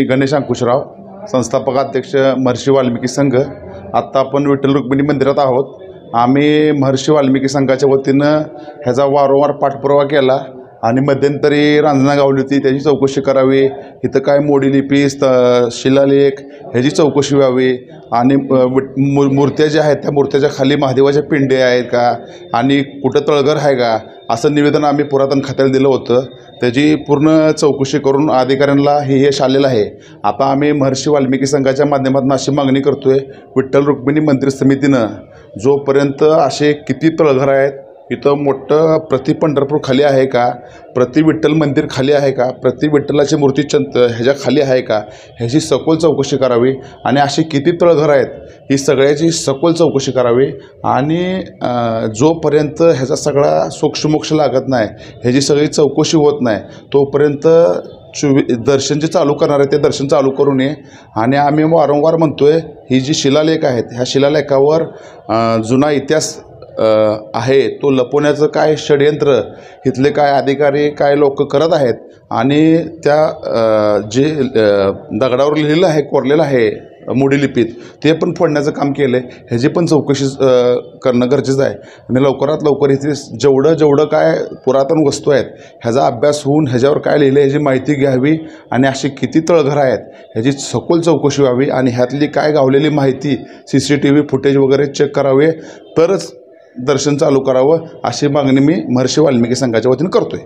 गणेश अंकुशराव, संस्थापक अध्यक्ष महर्षी वाल्मिकी संघ। आत्ता आपण विठ्ठल रुक्मिणी मंदिरात आहोत। आम्ही महर्षी वाल्मिकी संघाच्या वतीनं ह्याचा वारंवार पाठपुरावा केला आणि मध्यंतरी रांजना गावली होती, त्याची चौकशी करावी। इथं काय मोडी लिपी, शिलालेख ह्याची चौकशी व्हावी आणि मूर्त्या ज्या आहेत त्या मूर्त्याच्या खाली महादेवाच्या पिंडे आहेत का आणि कुठं तळघर आहे का, असं निवेदन आम्ही पुरातन खात्याला दिलं होतं। त्याची पूर्ण चौकशी करून अधिकाऱ्यांना हे यश आलेलं आहे। आता आम्ही महर्षी वाल्मिकी संघाच्या माध्यमातून अशी मागणी करतोय, विठ्ठल रुक्मिणी मंदिर समितीनं जोपर्यंत असे किती तळघर आहेत, इथं मोठं प्रति पंढरपूर खाली आहे का, प्रति विठ्ठल मंदिर खाली आहे का, प्रति विठ्ठलाची मूर्ती ह्याच्या खाली आहे का, ह्याची सखोल चौकशी करावी आणि अशी किती तळघर आहेत ही सगळ्याची सखोल चौकशी करावी आणि जोपर्यंत ह्याचा सगळा सोक्षमोक्ष लागत नाही, ह्याची सगळी चौकशी होत नाही, तोपर्यंत दर्शन जे चालू करणार आहे ते दर्शन चालू करू नये। आणि आम्ही वारंवार म्हणतोय, ही जी शिलालेख आहेत ह्या शिलालेखावर जुना इतिहास आहे तो लपवण्याचं काय षडयंत्र इथले काय अधिकारी काय लोक करत आहेत आणि त्या जे दगडावर लिहिलेलं आहे, कोरलेलं आहे मोडी लिपीत, ते पण फोडण्याचं काम केलं आहे। ह्याची पण चौकशी करणं गरजेचं आहे आणि लवकरात लवकर इथे जेवढं काय पुरातन वस्तू आहेत ह्याचा अभ्यास होऊन ह्याच्यावर काय लिहिलं आहे ह्याची माहिती घ्यावी आणि अशी किती तळघर आहेत ह्याची सखोल चौकशी व्हावी आणि ह्यातली काय गावलेली माहिती CCTV फुटेज वगैरे चेक करावे, तरच दर्शन चालू करावं, अशी मागणी मी महर्षी वाल्मिकी संघाच्या वतीनं करतोय।